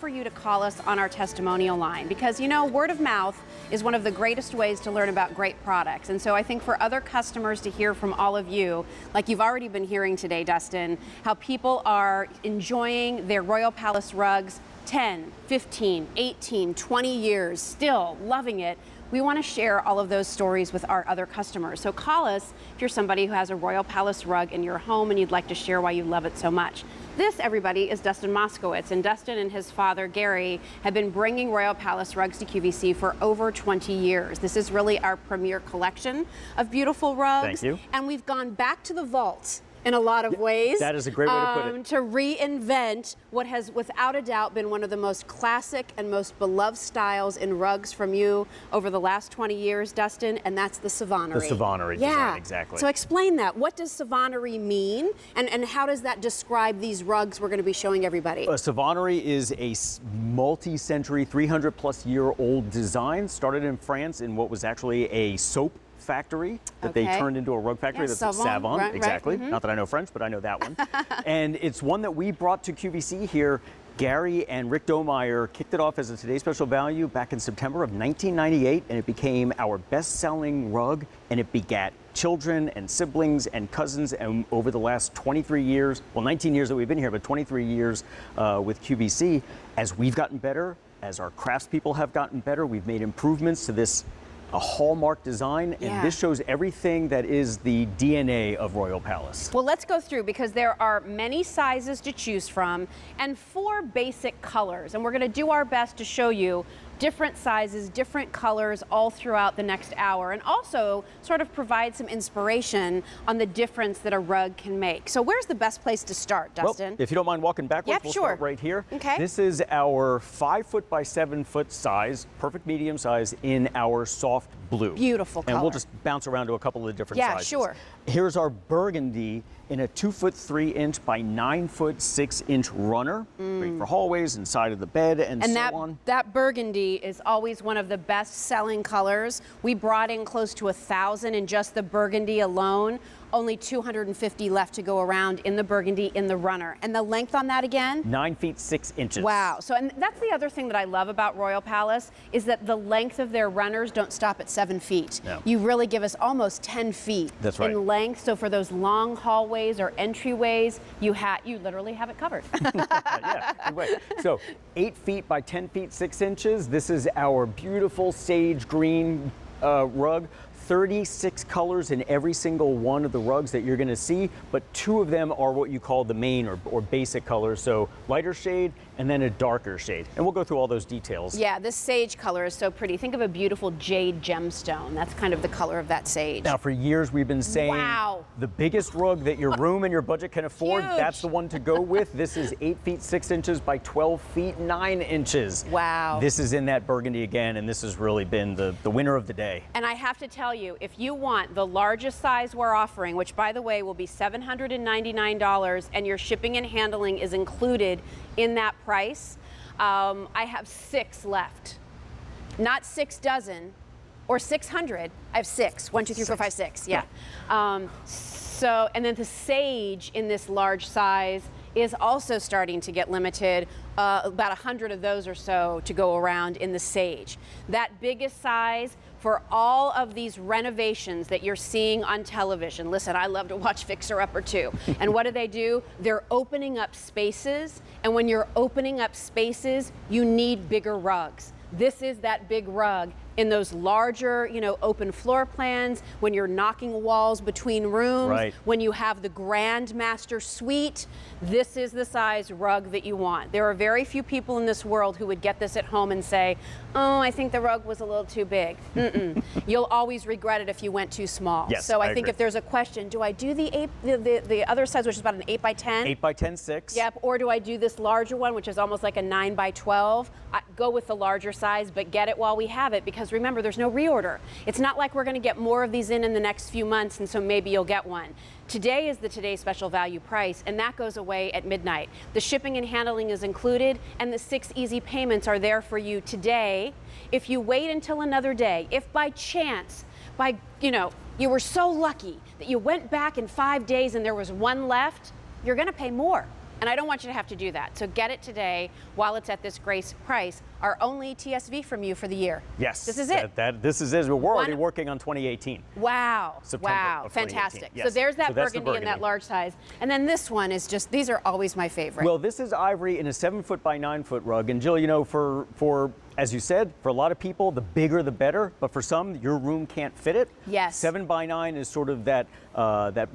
for you to call us on our testimonial line because, you know, word of mouth is one of the greatest ways to learn about great products. And so I think for other customers to hear from all of you, like you've already been hearing today, Dustin, how people are enjoying their Royal Palace rugs 10, 15, 18, 20 years, still loving it. We want to share all of those stories with our other customers. So call us if you're somebody who has a Royal Palace rug in your home and you'd like to share why you love it so much. This, everybody, is Dustin Moskowitz, and Dustin and his father, Gary, have been bringing Royal Palace rugs to QVC for over 20 years. This is really our premier collection of beautiful rugs. Thank you. And we've gone back to the vault in a lot of ways. That is a great way to put it. To reinvent what has without a doubt been one of the most classic and most beloved styles in rugs from you over the last 20 years, Dustin, and that's the Savonnerie. The Savonnerie design, exactly. So explain that. What does Savonnerie mean, and how does that describe these rugs we're going to be showing everybody? Savonnerie is a multi-century, 300-plus year old design, started in France in what was actually a soap factory that they turned into a rug factory. Yes, that's Savon, right, exactly. Mm-hmm. Not that I know French, but I know that one. And it's one that we brought to QVC here. Gary and Rick Domeyer kicked it off as a Today's Special Value back in September of 1998, and it became our best-selling rug, and it begat children and siblings and cousins, and over the last 23 years, well, 19 years that we've been here, but 23 years with QVC, as we've gotten better, as our craftspeople have gotten better, we've made improvements to this a hallmark design, and this shows everything that is the DNA of Royal Palace. Well, let's go through because there are many sizes to choose from and 4 basic colors, and we're going to do our best to show you different sizes, different colors all throughout the next hour, and also sort of provide some inspiration on the difference that a rug can make. So where's the best place to start, Dustin? Well, if you don't mind walking backwards, we'll start right here. Okay. This is our 5 foot by 7 foot size, perfect medium size in our soft blue. Beautiful color. And we'll just bounce around to a couple of different sizes. Yeah, sure. Here's our burgundy in a 2 foot 3 inch by 9 foot 6 inch runner. Great for hallways, inside of the bed, and so on. That burgundy is always one of the best selling colors. We brought in close to 1,000 in just the burgundy alone. Only 250 left to go around in the burgundy in the runner. And the length on that again? 9 feet 6 inches. Wow. So, and that's the other thing that I love about Royal Palace is that the length of their runners don't stop at 7 feet. No. You really give us almost 10 feet in length. So for those long hallways or entryways, you literally have it covered. Yeah, good way. So 8 feet by 10 feet 6 inches. This is our beautiful sage green rug. 36 colors in every single one of the rugs that you're going to see, but 2 of them are what you call the main or basic colors, so lighter shade and then a darker shade. And we'll go through all those details. Yeah, this sage color is so pretty. Think of a beautiful jade gemstone. That's kind of the color of that sage. Now, for years we've been saying the biggest rug that your room and your budget can afford, that's the one to go with. This is 8 feet 6 inches by 12 feet 9 inches. Wow. This is in that burgundy again, and this has really been the winner of the day. And I have to tell you, if you want the largest size we're offering, which by the way will be $799, and your shipping and handling is included in that price, I have 6 left. Not 6 dozen or 600. I have 6. 1, 2, 3, 4, 5, 6. Yeah. So, and then the sage in this large size is also starting to get limited. About 100 of those or so to go around in the sage. That biggest size for all of these renovations that you're seeing on television. Listen, I love to watch Fixer Upper too. And what do? They're opening up spaces. And when you're opening up spaces, you need bigger rugs. This is that big rug in those larger, open floor plans, when you're knocking walls between rooms, when you have the Grand Master Suite, this is the size rug that you want. There are very few people in this world who would get this at home and say, oh, I think the rug was a little too big. You'll always regret it if you went too small. Yes, so I think if there's a question, do I do the other size, which is about an 8 by 10? 8 by 10, 6. Yep, or do I do this larger one, which is almost like a 9 by 12? Go with the larger size, but get it while we have it, because remember, there's no reorder. It's not like we're going to get more of these in the next few months, and so maybe you'll get one. Today is the Today's Special Value price, and that goes away at midnight. The shipping and handling is included, and the 6 easy payments are there for you today. If you wait until another day, if by chance, you were so lucky that you went back in 5 days and there was one left, you're going to pay more. And I don't want you to have to do that. So get it today while it's at this great price. Our only TSV from you for the year. Yes. This is it. This is it. We're already working on 2018. Wow. September wow. of 2018. Fantastic. Yes. So there's that So that's the burgundy in that large size. And then this one is just, these are always my favorite. Well, this is ivory in a 7-foot by 9-foot rug. And Jill, you know, for as you said, for a lot of people, the bigger the better. But for some, your room can't fit it. Yes. 7 by 9 is sort of that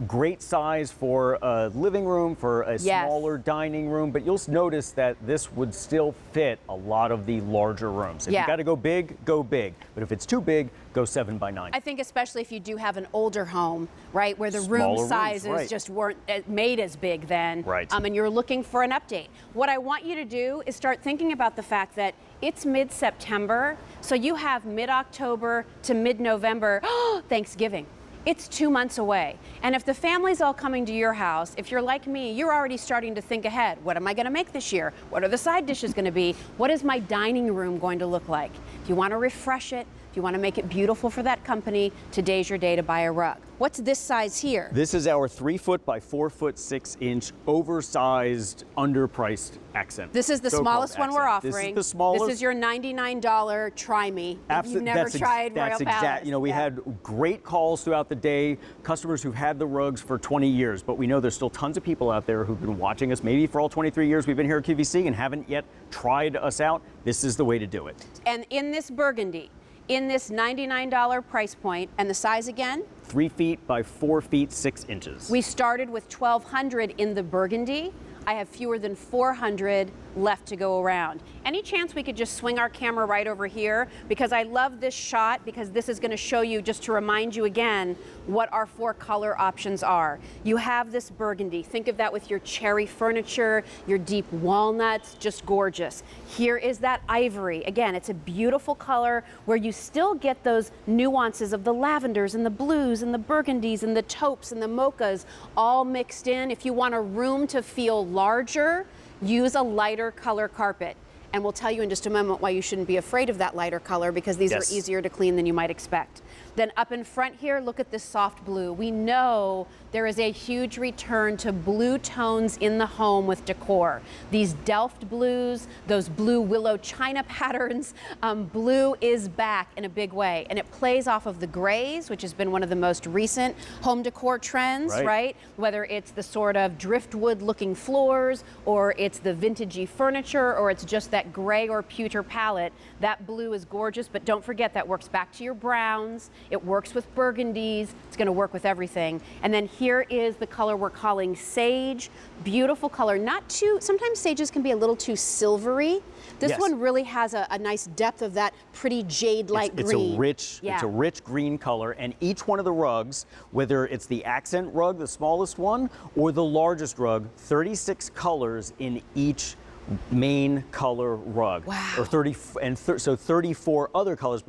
great size for a living room, for a smaller dining room. But you'll notice that this would still fit a lot of the larger rooms. If you got to go big, go big. But if it's too big, go 7 by 9. I think especially if you do have an older home, right, where the room Smaller sizes rooms, just weren't made as big then, Right. And you're looking for an update. What I want you to do is start thinking about the fact that it's mid-September, so you have mid-October to mid-November, Thanksgiving. It's 2 months away. And if the family's all coming to your house, if you're like me, you're already starting to think ahead. What am I going to make this year? What are the side dishes going to be? What is my dining room going to look like? If you want to refresh it, if you want to make it beautiful for that company, today's your day to buy a rug. What's this size here? This is our 3-foot by 4-foot 6-inch oversized, underpriced accent. This is the smallest one we're offering. This is the smallest. This is your $99 Try Me. If you've never tried Royal Palace. You know, we had great calls throughout the day, customers who've had the rugs for 20 years, but we know there's still tons of people out there who've been watching us, maybe for all 23 years we've been here at QVC and haven't yet tried us out. This is the way to do it. And in this burgundy, in this $99 price point, and the size again? 3 feet by 4 feet 6 inches. We started with 1,200 in the burgundy. I have fewer than 400 left to go around. Any chance we could just swing our camera right over here? Because I love this shot, because this is going to show you, just to remind you again, what our 4 color options are. You have this burgundy. Think of that with your cherry furniture, your deep walnuts, just gorgeous. Here is that ivory. Again, it's a beautiful color where you still get those nuances of the lavenders and the blues and the burgundies and the taupes and the mochas all mixed in. If you want a room to feel larger, use a lighter color carpet. And we'll tell you in just a moment why you shouldn't be afraid of that lighter color, because these are easier to clean than you might expect. Then up in front here, look at this soft blue. We know there is a huge return to blue tones in the home with decor. These Delft blues, those blue willow china patterns, blue is back in a big way. And it plays off of the grays, which has been one of the most recent home decor trends, right? Whether it's the sort of driftwood looking floors, or it's the vintagey furniture, or it's just that gray or pewter palette, that blue is gorgeous. But don't forget, that works back to your browns. It works with burgundies. It's going to work with everything. And then here is the color we're calling sage. Beautiful color. Not too, sometimes sages can be a little too silvery. This one really has a nice depth of that pretty jade-like green. It's a rich green color, and each one of the rugs, whether it's the accent rug, the smallest one, or the largest rug, 36 colors in each main color rug. Wow. Or 34 other colors,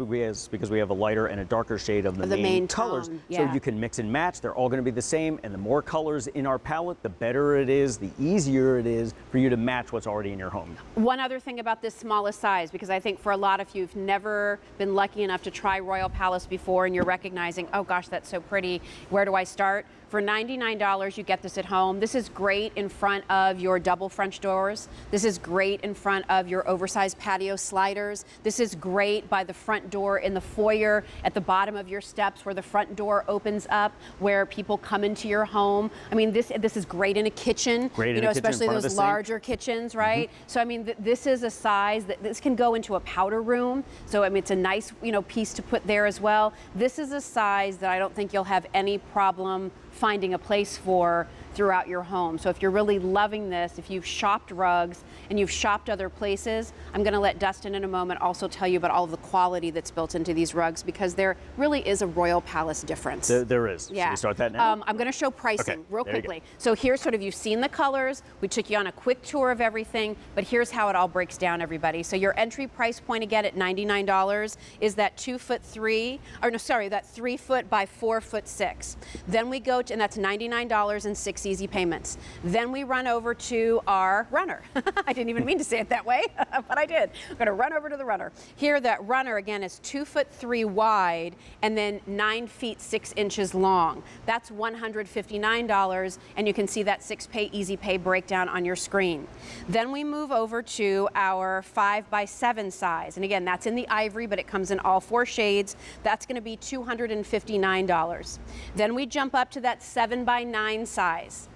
because we have a lighter and a darker shade of the main colors. So you can mix and match. They're all going to be the same, and the more colors in our palette, the better it is, the easier it is for you to match what's already in your home. One other thing about this smallest size, because I think for a lot of you who've never been lucky enough to try Royal Palace before, and you're recognizing, oh gosh, that's so pretty, where do I start? For $99, you get this at home. This is great in front of your double French doors. This is great in front of your oversized patio sliders. This is great by the front door in the foyer, at the bottom of your steps where the front door opens up, where people come into your home. I mean, this is great in a kitchen. Great in a kitchen, especially those larger kitchens, right? So I mean, this is a size that this can go into a powder room. So I mean, it's a nice, piece to put there as well. This is a size that I don't think you'll have any problem finding a place for throughout your home. So if you're really loving this, if you've shopped rugs and you've shopped other places, I'm going to let Dustin in a moment also tell you about all of the quality that's built into these rugs, because there really is a Royal Palace difference. There is. Yeah. Should we start that now? I'm going to show pricing real there you quickly. So here's sort of, you've seen the colors. We took you on a quick tour of everything, but here's how it all breaks down, everybody. So your entry price point again at $99 is that that 3 foot by 4 foot 6. Then we go quote, and that's $99 in 6 easy payments. Then we run over to our runner. I didn't even mean to say it that way, but I did. I'm going to run over to the runner. Here, that runner, again, is 2'3" wide and then 9 feet 6 inches long. That's $159, and you can see that 6-pay easy pay breakdown on your screen. Then we move over to our 5x7 size, and again, that's in the ivory, but it comes in all 4 shades. That's going to be $259. Then we jump up to that 7x9 size.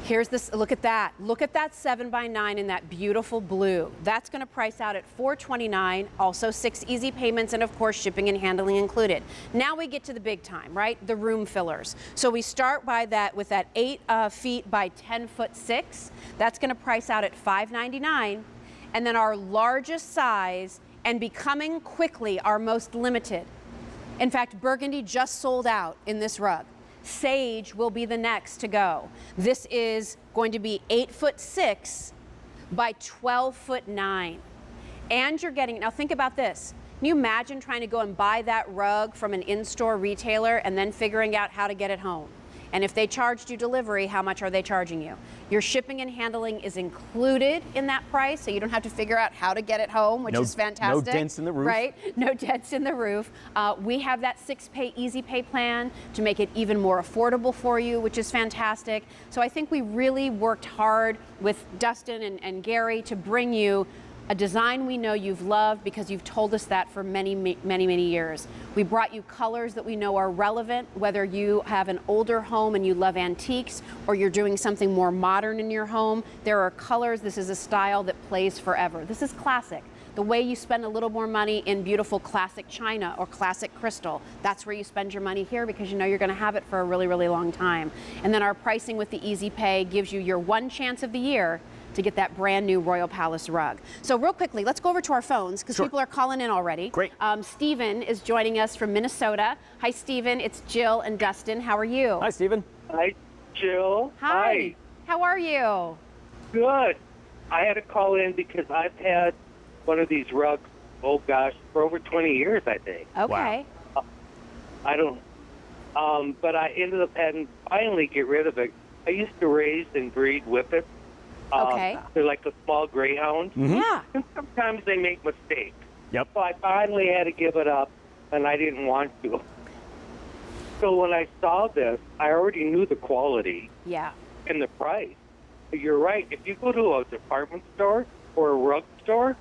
Here's this, look at that. Look at that 7x9 in that beautiful blue. That's going to price out at $429, also 6 easy payments, and of course shipping and handling included. Now we get to the big time, right? The room fillers. So we start with that 8 feet by 10'6". That's going to price out at $599. And then our largest size, and becoming quickly our most limited. In fact, burgundy just sold out in this rug. Sage will be the next to go. This is going to be 8'6" by 12'9". And you're getting, now think about this. Can you imagine trying to go and buy that rug from an in-store retailer and then figuring out how to get it home? And if they charged you delivery, how much are they charging you? Your shipping and handling is included in that price, so you don't have to figure out how to get it home, which is fantastic. No dents in the roof. Right? No dents in the roof. We have that 6-pay easy pay plan to make it even more affordable for you, which is fantastic. So I think we really worked hard with Dustin and Gary to bring you a design we know you've loved because you've told us that for many, many years. We brought you colors that we know are relevant, whether you have an older home and you love antiques or you're doing something more modern in your home. There are colors. This is a style that plays forever. This is classic. The way you spend a little more money in beautiful classic china or classic crystal, that's where you spend your money here because you know you're going to have it for a really, really long time. And then our pricing with the Easy Pay gives you your one chance of the year to get that brand new Royal Palace rug. So real quickly, let's go over to our phones because people are calling in already. Great. Stephen is joining us from Minnesota. Hi, Stephen. It's Jill and Dustin. How are you? Hi, Stephen. Hi, Jill. Hi. How are you? Good. I had to call in because I've had one of these rugs, oh gosh, for over 20 years, I think. Okay. Wow. I don't, but I ended up having to finally get rid of it. I used to raise and breed whippets. Okay. They're like a small greyhound. Mm-hmm. Yeah. And sometimes they make mistakes. Yep. So I finally had to give it up, and I didn't want to. So when I saw this, I already knew the quality Yeah. and the price. But you're right. If you go to a department store or a rug store,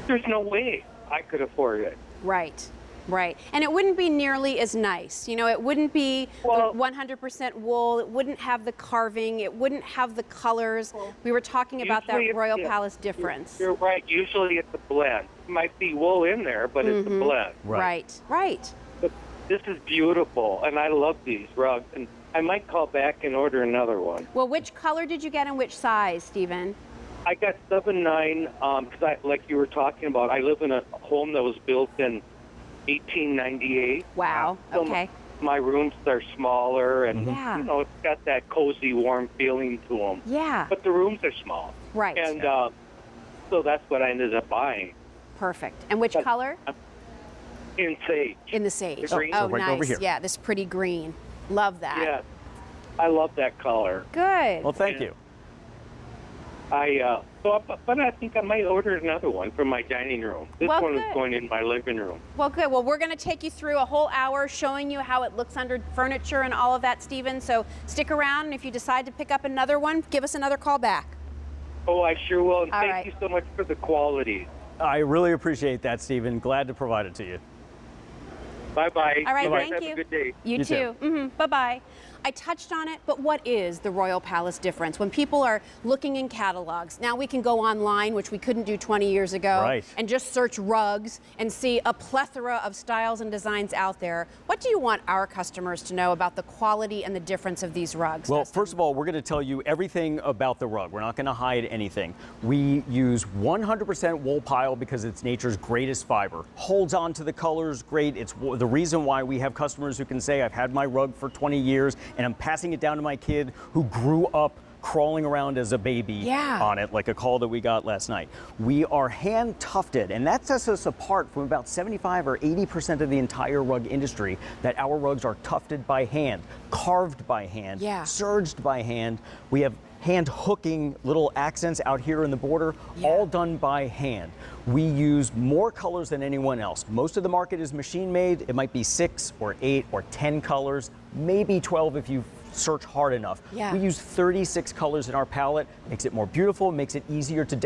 there's no way I could afford it. Right. Right. And it wouldn't be nearly as nice. You know, it wouldn't be Well, 100% wool. It wouldn't have the carving. It wouldn't have the colors. We were talking about that usually Royal it's- Palace difference. You're right. Usually it's a blend. It might be wool in there, but it's a blend. Right. Right. But this is beautiful, and I love these rugs. And I might call back and order another one. Well, which color did you get and which size, Stephen? I got 7'9", because like you were talking about, I live in a home that was built in 1898. Wow. So Okay. my rooms are smaller, and Yeah. you know, it's got that cozy, warm feeling to them. Yeah. But the rooms are small. Right. And so that's what I ended up buying Perfect. And which But- color? in sage. In the sage. The green. Oh, Right nice. over here. Yeah, this pretty green. Love that. Yeah, I love that color. Good. Well, thank Yeah. you. But I think I might order another one for my dining room. This Well, one is good. going in my living room. Well, good. Well, we're going to take you through a whole hour showing you how it looks under furniture and all of that, Stephen. So stick around, and if you decide to pick up another one, give us another call back. Oh, I sure will. And All thank right. you so much for the quality. I really appreciate that, Stephen. Glad to provide it to you. Bye-bye. All right, You guys thank have you. a good day. You too. Bye-bye. I touched on it, but what is the Royal Palace difference? When people are looking in catalogs, now we can go online, which we couldn't do 20 years ago, Right. and just search rugs and see a plethora of styles and designs out there. What do you want our customers to know about the quality and the difference of these rugs? Well, Dustin? first of all, we're going to tell you everything about the rug. We're not going to hide anything. We use 100% wool pile because it's nature's greatest fiber. Holds on to the colors great. It's the reason why we have customers who can say, I've had my rug for 20 years and I'm passing it down to my kid who grew up crawling around as a baby on it, like a call that we got last night. We are hand tufted, and that sets us apart from about 75 or 80% of the entire rug industry, that our rugs are tufted by hand, carved by hand, serged by hand. We have hand hooking little accents out here in the border, all done by hand. We use more colors than anyone else. Most of the market is machine made. It might be 6 or 8 or 10 colors, maybe 12 if you search hard enough. We use 36 colors in our palette. Makes it more beautiful, makes it easier to decorate.